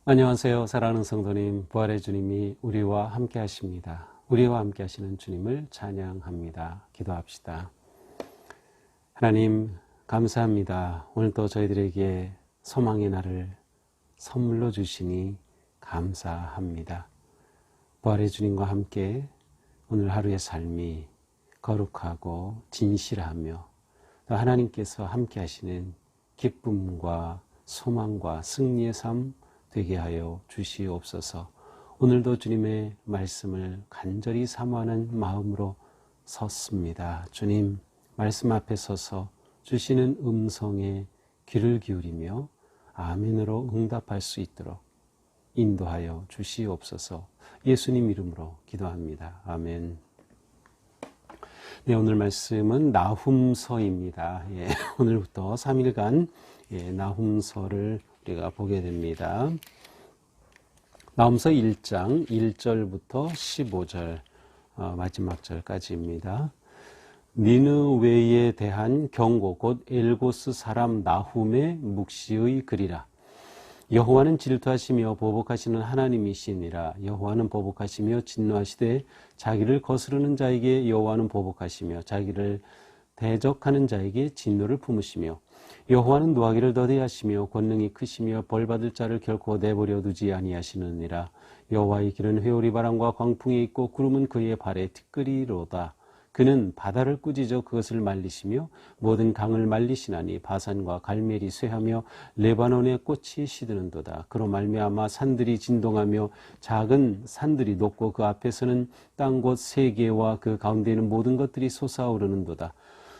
안녕하세요. 사랑하는 성도님, 부활의 주님이 우리와 함께 하십니다. 우리와 함께 하시는 주님을 찬양합니다. 기도합시다. 하나님, 감사합니다. 오늘도 저희들에게 소망의 날을 선물로 주시니 감사합니다. 부활의 주님과 함께 오늘 하루의 삶이 거룩하고 진실하며 하나님께서 함께 하시는 기쁨과 소망과 승리의 삶 되게 하여 주시옵소서. 오늘도 주님의 말씀을 간절히 사모하는 마음으로 섰습니다. 주님, 말씀 앞에 서서 주시는 음성에 귀를 기울이며 아멘으로 응답할 수 있도록 인도하여 주시옵소서. 예수님 이름으로 기도합니다. 아멘. 네, 오늘 말씀은 나훔서입니다. 오늘부터 3일간 나훔서를 우리가 보게 됩니다. 나훔서 1장 1절부터 15절 마지막 절까지입니다. 니느웨에 대한 경고 곧 엘고스 사람 나훔의 묵시의 글이라. 여호와는 질투하시며 보복하시는 하나님이시니라. 여호와는 보복하시며 진노하시되 자기를 거스르는 자에게 여호와는 보복하시며 자기를 대적하는 자에게 진노를 품으시며 여호와는 노하기를 더디하시며 권능이 크시며 벌받을 자를 결코 내버려 두지 아니하시느니라. 여호와의 길은 회오리 바람과 광풍에 있고 구름은 그의 발에 티끌이로다. 그는 바다를 꾸짖어 그것을 말리시며 모든 강을 말리시나니 바산과 갈멜이 쇠하며 레바논의 꽃이 시드는도다. 그로 말미암아 산들이 진동하며 작은 산들이 녹고 그 앞에서는 땅곳 세계와 그 가운데 있는 모든 것들이 솟아오르는도다.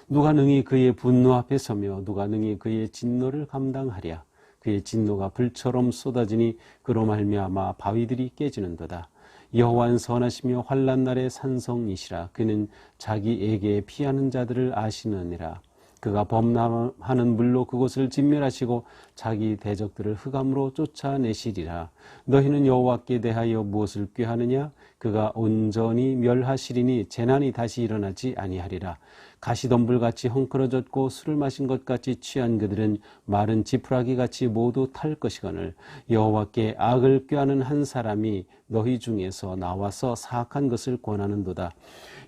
누가 능히 그의 분노 앞에 서며 누가 능히 그의 진노를 감당하랴. 그의 진노가 불처럼 쏟아지니 그로 말미암아 바위들이 깨지는도다. 여호와는 선하시며 환난 날의 산성이시라. 그는 자기에게 피하는 자들을 아시느니라. 그가 범람하는 물로 그곳을 진멸하시고 자기 대적들을 흑암으로 쫓아내시리라. 너희는 여호와께 대하여 무엇을 꾀하느냐? 그가 온전히 멸하시리니 재난이 다시 일어나지 아니하리라. 가시덤불같이 헝클어졌고 술을 마신 것 같이 취한 그들은 마른 지푸라기같이 모두 탈 것이거늘 여호와께 악을 꾀하는 한 사람이 너희 중에서 나와서 사악한 것을 권하는도다.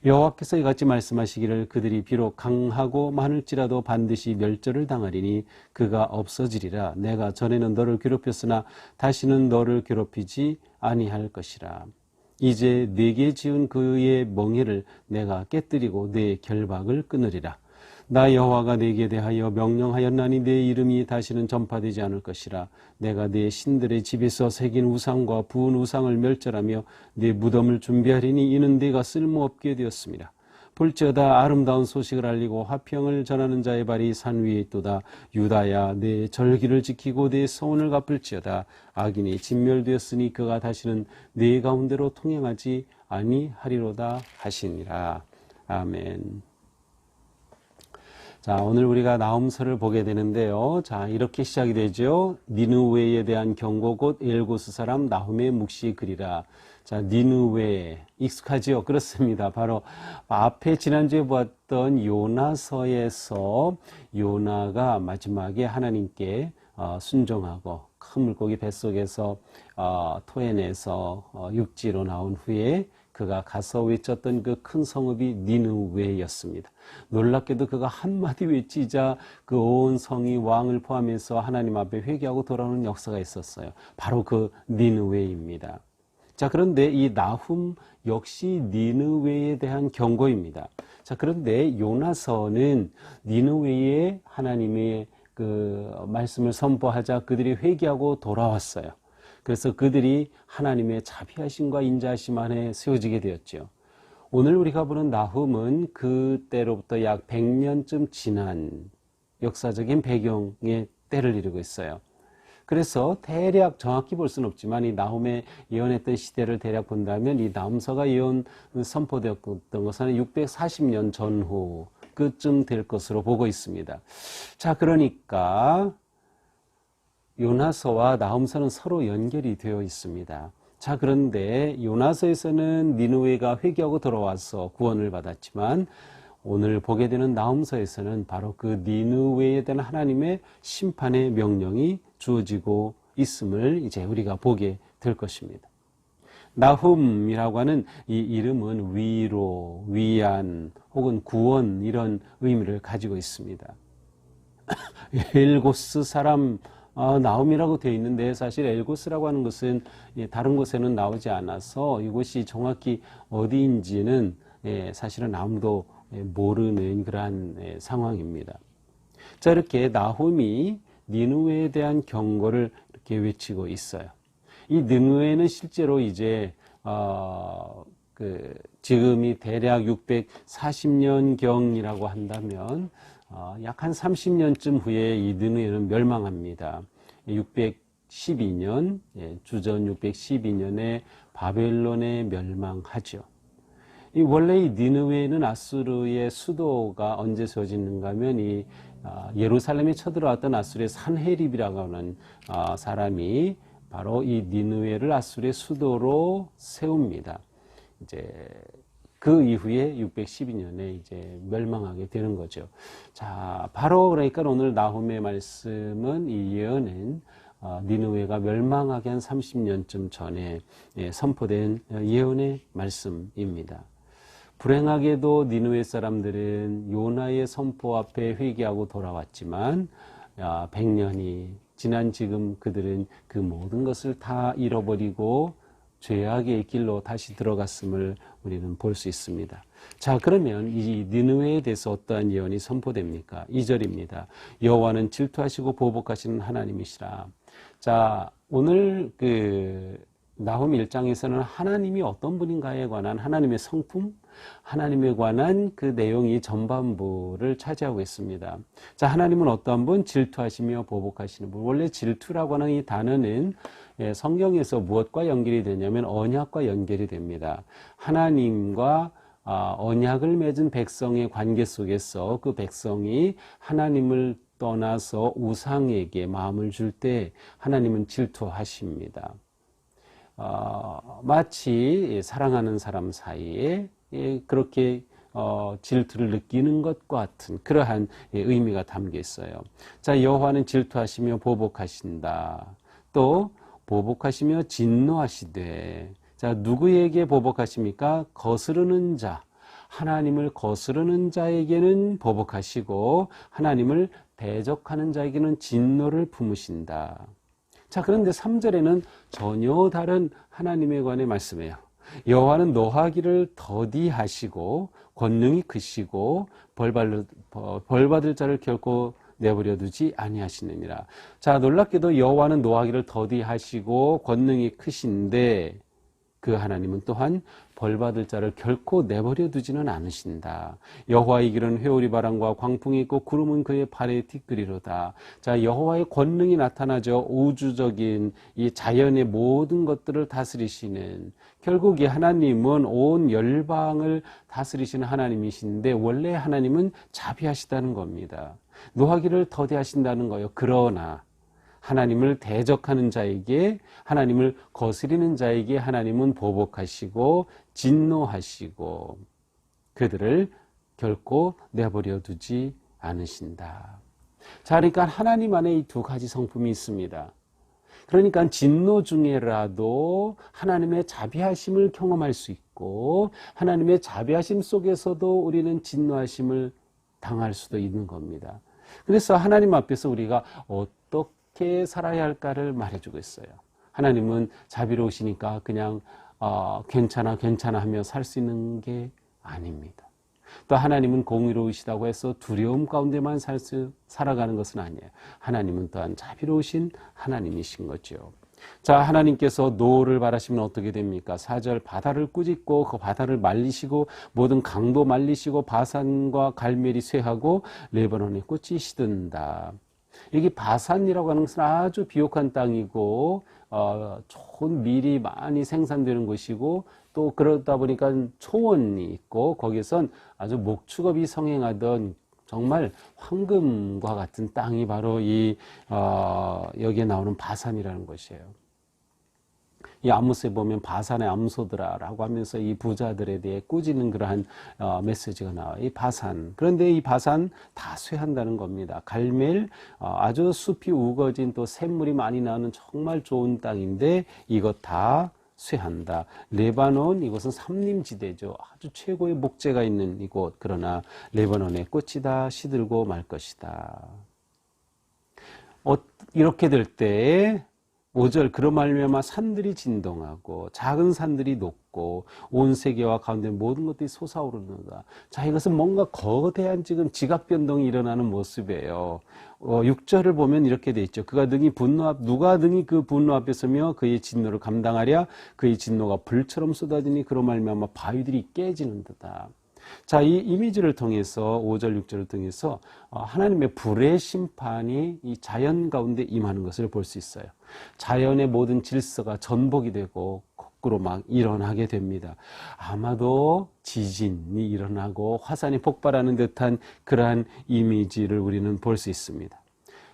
여호와께서 이같이 말씀하시기를 그들이 비록 강하고 많을지라도 반드시 멸절을 당하리니 그가 없어지리라. 내가 전에는 너를 괴롭혔으나 다시는 너를 괴롭히지 아니할 것이라. 이제 네게 지은 그의 멍에를 내가 깨뜨리고 네 결박을 끊으리라. 나 여호와가 네게 대하여 명령하였나니 네 이름이 다시는 전파되지 않을 것이라. 내가 네 신들의 집에서 새긴 우상과 부은 우상을 멸절하며 네 무덤을 준비하리니 이는 네가 쓸모없게 되었습니다. 볼지어다 아름다운 소식을 알리고 화평을 전하는 자의 발이 산 위에 있도다. 유다야, 내 절기를 지키고 내 소원을 갚을지어다. 악인이 진멸되었으니 그가 다시는 네 가운데로 통행하지 아니하리로다 하시니라. 아멘. 자, 오늘 우리가 나훔서를 보게 되는데요. 자, 이렇게 시작이 되죠. 니느웨에 대한 경고 곧 엘고스 사람 나훔의 묵시 글이라. 자, 니느웨 익숙하지요? 그렇습니다. 바로 앞에 지난주에 보았던 요나서에서 요나가 마지막에 하나님께 순종하고 큰 물고기 뱃속에서 토해내서 육지로 나온 후에 그가 가서 외쳤던 그 큰 성읍이 니느웨였습니다. 놀랍게도 그가 한마디 외치자 그 온 성이 왕을 포함해서 하나님 앞에 회개하고 돌아오는 역사가 있었어요. 바로 그 니느웨입니다. 자, 그런데 이 나훔 역시 니느웨에 대한 경고입니다. 자, 그런데 요나서는 니느웨에 하나님의 그 말씀을 선포하자 그들이 회개하고 돌아왔어요. 그래서 그들이 하나님의 자비하심과 인자하심 안에 세워지게 되었죠. 오늘 우리가 보는 나훔은 그때로부터 약 100년쯤 지난 역사적인 배경의 때를 이루고 있어요. 그래서 대략 정확히 볼 수는 없지만 이 나훔의 예언했던 시대를 대략 본다면 이 나훔서가 예언 선포되었던 것은 640년 전후 그쯤 될 것으로 보고 있습니다. 자, 그러니까 요나서와 나훔서는 서로 연결이 되어 있습니다. 자, 그런데 요나서에서는 니느웨가 회개하고 돌아와서 구원을 받았지만 오늘 보게 되는 나훔서에서는 바로 그 니느웨에 대한 하나님의 심판의 명령이 주어지고 있음을 이제 우리가 보게 될 것입니다. 나훔이라고 하는 이 이름은 위로, 위안 혹은 구원 이런 의미를 가지고 있습니다. 엘고스 사람 나훔이라고 되어 있는데 사실 엘고스라고 하는 것은 다른 곳에는 나오지 않아서 이곳이 정확히 어디인지는 사실은 아무도 모르는 그러한 상황입니다. 자, 이렇게 나훔이 니느웨에 대한 경고를 이렇게 외치고 있어요. 이 니느웨는 실제로 이제 지금이 대략 640년경이라고 한다면 약 한 30년쯤 후에 이 니느웨는 멸망합니다. 612년, 주전 612년에 바벨론에 멸망하죠. 원래 이 니느웨는 아수르의 수도가 언제 세워지는가 하면 예루살렘에 쳐들어왔던 아수르의 산헤립이라고 하는 사람이 바로 이 니느웨를 아수르의 수도로 세웁니다. 이제 그 이후에 612년에 이제 멸망하게 되는 거죠. 자, 바로 그러니까 오늘 나훔의 말씀은 이 예언은 니느웨가 멸망하기 한 30년쯤 전에 선포된 예언의 말씀입니다. 불행하게도 니느웨 사람들은 요나의 선포 앞에 회개하고 돌아왔지만 100년이 지난 지금 그들은 그 모든 것을 다 잃어버리고 죄악의 길로 다시 들어갔음을 우리는 볼 수 있습니다. 자, 그러면 이 니느웨에 대해서 어떠한 예언이 선포됩니까? 2절입니다. 여호와는 질투하시고 보복하시는 하나님이시라. 자, 오늘 나훔 1장에서는 하나님이 어떤 분인가에 관한 하나님의 성품, 하나님에 관한 그 내용이 전반부를 차지하고 있습니다. 자, 하나님은 어떠한 분? 질투하시며 보복하시는 분. 원래 질투라고 하는 이 단어는 성경에서 무엇과 연결이 되냐면 언약과 연결이 됩니다. 하나님과 언약을 맺은 백성의 관계 속에서 그 백성이 하나님을 떠나서 우상에게 마음을 줄 때 하나님은 질투하십니다. 마치 사랑하는 사람 사이에 그렇게 질투를 느끼는 것과 같은 그러한 의미가 담겨 있어요. 자, 여호와는 질투하시며 보복하신다. 또 보복하시며 진노하시되. 자, 누구에게 보복하십니까? 거스르는 자. 하나님을 거스르는 자에게는 보복하시고 하나님을 대적하는 자에게는 진노를 품으신다. 자, 그런데 3절에는 전혀 다른 하나님에 관해 말씀해요. 여호와는 노하기를 더디하시고 권능이 크시고 벌받을 자를 결코 내버려 두지 아니하시느니라. 자, 놀랍게도 여호와는 노하기를 더디하시고 권능이 크신데 그 하나님은 또한 벌받을 자를 결코 내버려 두지는 않으신다. 여호와의 길은 회오리 바람과 광풍이 있고 구름은 그의 발에 티끌이로다. 자, 여호와의 권능이 나타나죠. 우주적인 이 자연의 모든 것들을 다스리시는, 결국 이 하나님은 온 열방을 다스리시는 하나님이신데 원래 하나님은 자비하시다는 겁니다. 노하기를 더디하신다는 거예요. 그러나 하나님을 대적하는 자에게, 하나님을 거스리는 자에게 하나님은 보복하시고 진노하시고 그들을 결코 내버려 두지 않으신다. 자, 그러니까 하나님 안에 이 두 가지 성품이 있습니다. 그러니까 진노 중에라도 하나님의 자비하심을 경험할 수 있고 하나님의 자비하심 속에서도 우리는 진노하심을 당할 수도 있는 겁니다. 그래서 하나님 앞에서 우리가 어떻게 살아야 할까를 말해주고 있어요. 하나님은 자비로우시니까 그냥 괜찮아 하며 살 수 있는 게 아닙니다. 또 하나님은 공의로우시다고 해서 두려움 가운데만 살아가는 것은 아니에요. 하나님은 또한 자비로우신 하나님이신 거죠. 자, 하나님께서 노를 바라시면 어떻게 됩니까? 4절, 바다를 꾸짖고 그 바다를 말리시고 모든 강도 말리시고 바산과 갈멜이 쇠하고 레바논의 꽃이 시든다. 여기 바산이라고 하는 것은 아주 비옥한 땅이고 좋은 밀이 많이 생산되는 곳이고 또 그러다 보니까 초원이 있고 거기선 아주 목축업이 성행하던 정말 황금과 같은 땅이 바로 여기에 나오는 바산이라는 것이에요. 이 아모스에 보면 바산의 암소들아라고 하면서 이 부자들에 대해 꾸짖는 그러한 메시지가 나와요. 이 바산. 그런데 이 바산 다 쇠한다는 겁니다. 갈멜, 아주 숲이 우거진 또 샘물이 많이 나오는 정말 좋은 땅인데 이것 다 쇠한다. 레바논, 이곳은 삼림지대죠. 아주 최고의 목재가 있는 이곳. 그러나 레바논의 꽃이 다 시들고 말 것이다. 이렇게 될 때에 5절 그로 말미암아 산들이 진동하고 작은 산들이 녹고 온 세계와 가운데 모든 것들이 솟아오르는다. 자, 이것은 뭔가 거대한 지금 지각 변동이 일어나는 모습이에요. 6절을 보면 이렇게 돼 있죠. 누가 능히 그 분노 앞에 서며 그의 진노를 감당하랴. 그의 진노가 불처럼 쏟아지니 그로 말미암아 바위들이 깨지는 듯다. 자, 이 이미지를 통해서 5절, 6절을 통해서 하나님의 불의 심판이 이 자연 가운데 임하는 것을 볼 수 있어요. 자연의 모든 질서가 전복이 되고 거꾸로 막 일어나게 됩니다. 아마도 지진이 일어나고 화산이 폭발하는 듯한 그러한 이미지를 우리는 볼 수 있습니다.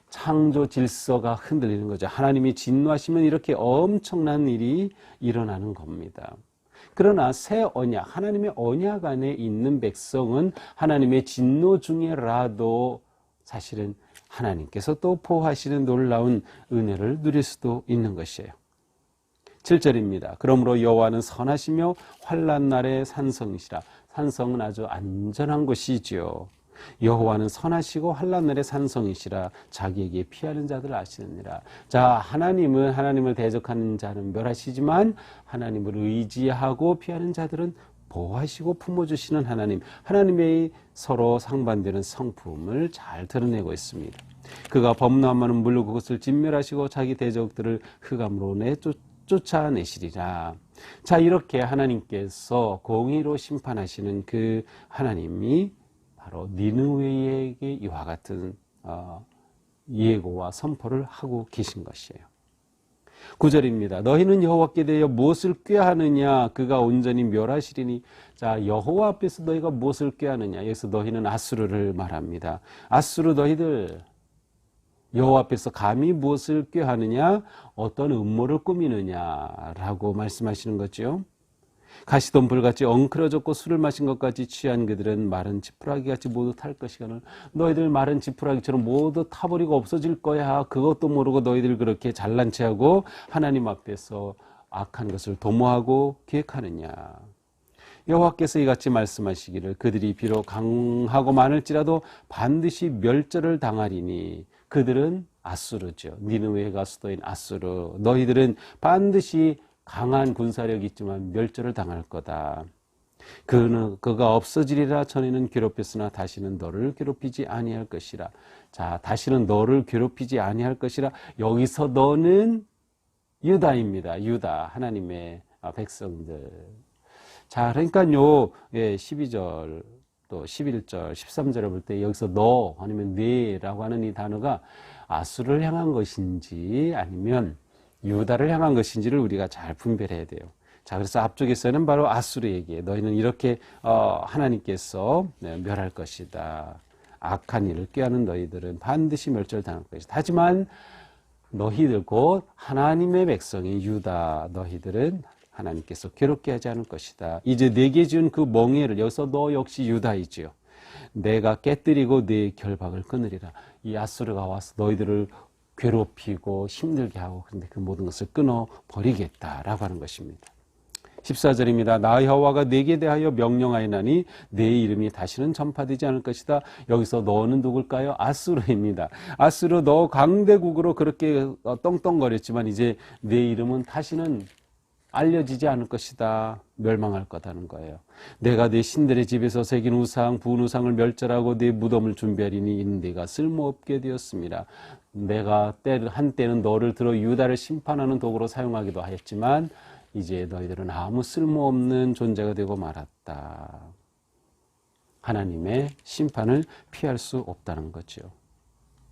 창조 질서가 흔들리는 거죠. 하나님이 진노하시면 이렇게 엄청난 일이 일어나는 겁니다. 그러나 새 언약, 하나님의 언약 안에 있는 백성은 하나님의 진노 중에라도 사실은 하나님께서 또 보호하시는 놀라운 은혜를 누릴 수도 있는 것이에요. 7절입니다. 그러므로 여호와는 선하시며 환난 날의 산성이시라. 산성은 아주 안전한 곳이지요. 여호와는 선하시고 환난 날의 산성이시라. 자기에게 피하는 자들을 아시느니라. 자, 하나님은 하나님을 대적하는 자는 멸하시지만 하나님을 의지하고 피하는 자들은 보호하시고 품어주시는 하나님, 하나님의 서로 상반되는 성품을 잘 드러내고 있습니다. 그가 범람하는 물로 그것을 진멸하시고 자기 대적들을 흑암으로 쫓아내시리라. 자, 이렇게 하나님께서 공의로 심판하시는 그 하나님이 바로 니느웨에게 이와 같은 예고와 선포를 하고 계신 것이에요. 9절입니다. 너희는 여호와께 대하여 무엇을 꾀하느냐? 그가 온전히 멸하시리니. 자, 여호와 앞에서 너희가 무엇을 꾀하느냐? 여기서 너희는 아수르를 말합니다. 아수르 너희들 여호와 앞에서 감히 무엇을 꾀하느냐? 어떤 음모를 꾸미느냐라고 말씀하시는 거죠. 가시덤불같이 엉클어졌고 술을 마신 것 같이 취한 그들은 마른 지푸라기같이 모두 탈 것이거늘. 너희들 마른 지푸라기처럼 모두 타버리고 없어질 거야. 그것도 모르고 너희들 그렇게 잘난 체하고 하나님 앞에서 악한 것을 도모하고 계획하느냐. 여호와께서 이같이 말씀하시기를 그들이 비록 강하고 많을지라도 반드시 멸절을 당하리니. 그들은 아수르죠. 니느웨가 수도인 아수르. 너희들은 반드시 강한 군사력이 있지만 멸절을 당할 거다. 그가 없어지리라. 전에는 괴롭혔으나 다시는 너를 괴롭히지 아니할 것이라. 자, 다시는 너를 괴롭히지 아니할 것이라. 여기서 너는 유다입니다. 유다, 하나님의 백성들. 자, 그러니까요, 12절 또 11절, 13절을 볼 때 여기서 너 아니면 네라고 하는 이 단어가 아수를 향한 것인지 아니면 유다를 향한 것인지를 우리가 잘 분별해야 돼요. 자, 그래서 앞쪽에서는 바로 아수르에게 너희는 이렇게 하나님께서 멸할 것이다. 악한 일을 꾀하는 너희들은 반드시 멸절당할 것이다. 하지만 너희들 곧 하나님의 백성인 유다 너희들은 하나님께서 괴롭게 하지 않을 것이다. 이제 내게 지은 그 멍에를 여기서 너 역시 유다이지요. 내가 깨뜨리고 네 결박을 끊으리라. 이 아수르가 와서 너희들을 괴롭히고 힘들게 하고 그런데 그 모든 것을 끊어버리겠다라고 하는 것입니다. 14절입니다. 나 여호와가 네게 대하여 명령하였나니 네 이름이 다시는 전파되지 않을 것이다. 여기서 너는 누굴까요? 아수르입니다. 아수르 너 강대국으로 그렇게 떵떵거렸지만 이제 네 이름은 다시는 알려지지 않을 것이다. 멸망할 거다는 거예요. 내가 네 신들의 집에서 새긴 우상, 부은 우상을 멸절하고 네 무덤을 준비하리니 이는 네가 쓸모없게 되었습니다. 내가 한때는 너를 들어 유다를 심판하는 도구로 사용하기도 하였지만 이제 너희들은 아무 쓸모없는 존재가 되고 말았다. 하나님의 심판을 피할 수 없다는 거죠.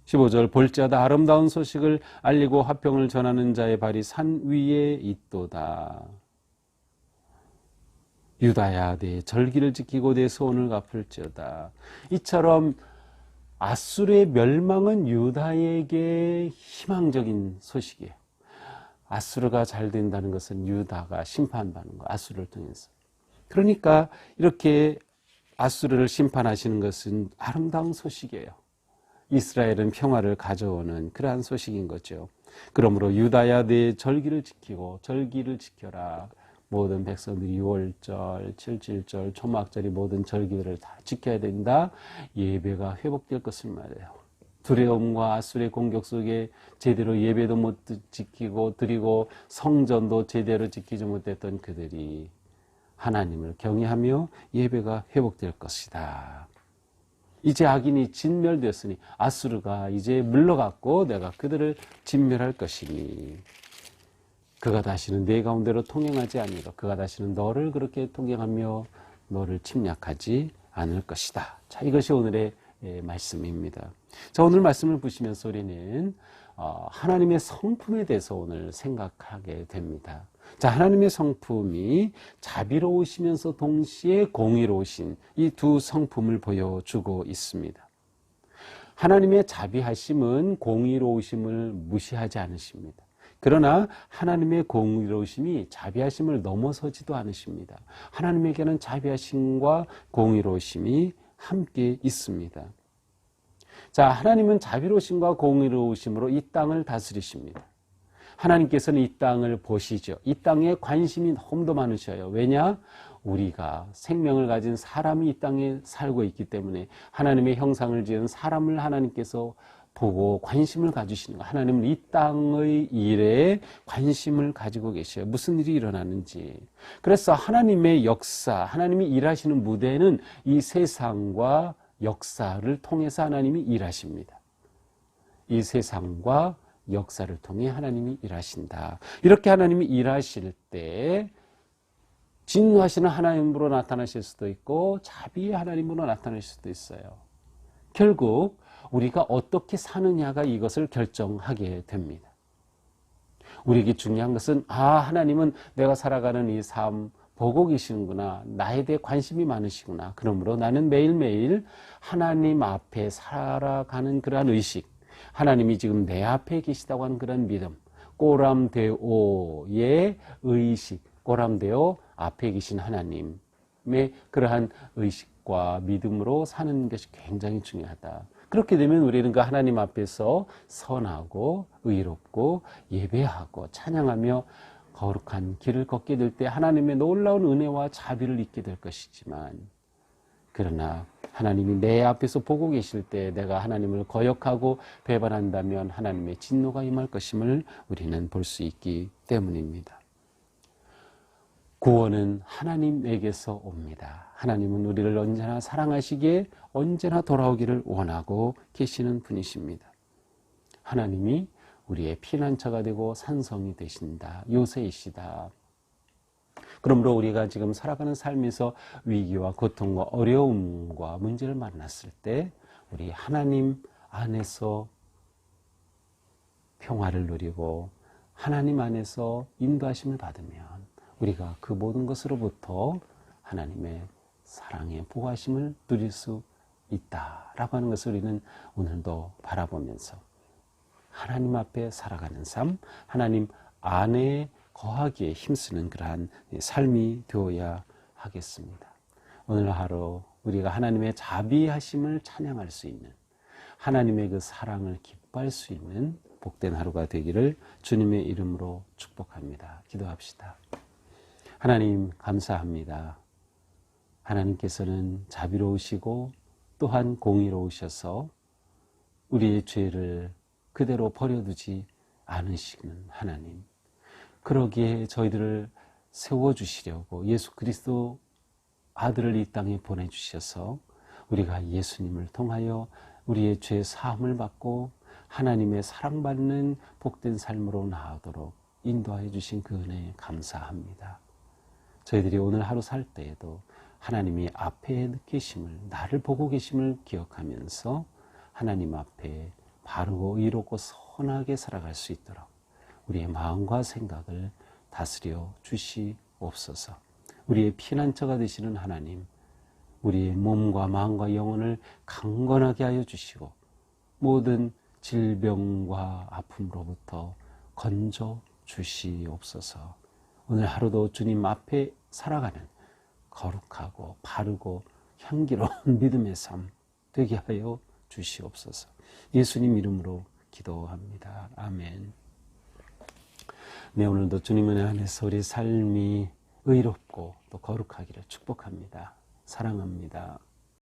15절 볼지어다 아름다운 소식을 알리고 화평을 전하는 자의 발이 산 위에 있도다. 유다야 내 절기를 지키고 내 소원을 갚을지어다. 이처럼 아수르의 멸망은 유다에게 희망적인 소식이에요. 아수르가 잘 된다는 것은 유다가 심판받는 거, 아수르를 통해서. 그러니까 이렇게 아수르를 심판하시는 것은 아름다운 소식이에요. 이스라엘은 평화를 가져오는 그러한 소식인 거죠. 그러므로 유다야 내 절기를 지키고 절기를 지켜라. 모든 백성들이 6월절, 7.7절, 초막절이 모든 절기들을 다 지켜야 된다. 예배가 회복될 것을 말해요. 두려움과 아수르의 공격 속에 제대로 예배도 못 지키고 드리고 성전도 제대로 지키지 못했던 그들이 하나님을 경외하며 예배가 회복될 것이다. 이제 악인이 진멸되었으니 아수르가 이제 물러갔고 내가 그들을 진멸할 것이니 그가 다시는 내 가운데로 통행하지 아니하리라. 그가 다시는 너를 그렇게 통행하며 너를 침략하지 않을 것이다. 자, 이것이 오늘의 말씀입니다. 자, 오늘 말씀을 보시면서 우리는 하나님의 성품에 대해서 오늘 생각하게 됩니다. 자, 하나님의 성품이 자비로우시면서 동시에 공의로우신 이 두 성품을 보여주고 있습니다. 하나님의 자비하심은 공의로우심을 무시하지 않으십니다. 그러나 하나님의 공의로우심이 자비하심을 넘어서지도 않으십니다. 하나님에게는 자비하심과 공의로우심이 함께 있습니다. 자, 하나님은 자비로우심과 공의로우심으로 이 땅을 다스리십니다. 하나님께서는 이 땅을 보시죠. 이 땅에 관심이 너무도 많으셔요. 왜냐? 우리가 생명을 가진 사람이 이 땅에 살고 있기 때문에 하나님의 형상을 지은 사람을 하나님께서 보고 관심을 가지시는 거예요. 하나님은 이 땅의 일에 관심을 가지고 계셔요. 무슨 일이 일어나는지. 그래서 하나님의 역사, 하나님이 일하시는 무대는 이 세상과 역사를 통해서 하나님이 일하십니다. 이 세상과 역사를 통해 하나님이 일하신다. 이렇게 하나님이 일하실 때 진노하시는 하나님으로 나타나실 수도 있고 자비의 하나님으로 나타나실 수도 있어요. 결국 우리가 어떻게 사느냐가 이것을 결정하게 됩니다. 우리에게 중요한 것은 하나님은 내가 살아가는 이 삶 보고 계시는구나. 나에 대해 관심이 많으시구나. 그러므로 나는 매일매일 하나님 앞에 살아가는 그러한 의식, 하나님이 지금 내 앞에 계시다고 하는 그런 믿음, 꼬람데오의 의식, 꼬람데오 앞에 계신 하나님의 그러한 의식과 믿음으로 사는 것이 굉장히 중요하다. 그렇게 되면 우리는 그 하나님 앞에서 선하고 의롭고 예배하고 찬양하며 거룩한 길을 걷게 될 때 하나님의 놀라운 은혜와 자비를 잊게 될 것이지만, 그러나 하나님이 내 앞에서 보고 계실 때 내가 하나님을 거역하고 배반한다면 하나님의 진노가 임할 것임을 우리는 볼 수 있기 때문입니다. 구원은 하나님에게서 옵니다. 하나님은 우리를 언제나 사랑하시기에 언제나 돌아오기를 원하고 계시는 분이십니다. 하나님이 우리의 피난처가 되고 산성이 되신다. 요새이시다. 그러므로 우리가 지금 살아가는 삶에서 위기와 고통과 어려움과 문제를 만났을 때 우리 하나님 안에서 평화를 누리고 하나님 안에서 인도하심을 받으면 우리가 그 모든 것으로부터 하나님의 사랑의 보호하심을 누릴 수 있다라고 하는 것을 우리는 오늘도 바라보면서 하나님 앞에 살아가는 삶, 하나님 안에 거하기에 힘쓰는 그러한 삶이 되어야 하겠습니다. 오늘 하루 우리가 하나님의 자비하심을 찬양할 수 있는, 하나님의 그 사랑을 기뻐할 수 있는 복된 하루가 되기를 주님의 이름으로 축복합니다. 기도합시다. 하나님 감사합니다. 하나님께서는 자비로우시고 또한 공의로우셔서 우리의 죄를 그대로 버려두지 않으시는 하나님. 그러기에 저희들을 세워주시려고 예수 그리스도 아들을 이 땅에 보내주셔서 우리가 예수님을 통하여 우리의 죄 사함을 받고 하나님의 사랑받는 복된 삶으로 나아가도록 인도하여 주신 그 은혜에 감사합니다. 저희들이 오늘 하루 살 때에도 하나님이 앞에 계심을, 나를 보고 계심을 기억하면서 하나님 앞에 바르고 의롭고 선하게 살아갈 수 있도록 우리의 마음과 생각을 다스려 주시옵소서. 우리의 피난처가 되시는 하나님, 우리의 몸과 마음과 영혼을 강건하게 하여 주시고 모든 질병과 아픔으로부터 건져 주시옵소서. 오늘 하루도 주님 앞에 살아가는 거룩하고 바르고 향기로운 믿음의 삶 되게 하여 주시옵소서. 예수님 이름으로 기도합니다. 아멘. 네, 오늘도 주님 은혜 안에서 우리 삶이 의롭고 또 거룩하기를 축복합니다. 사랑합니다.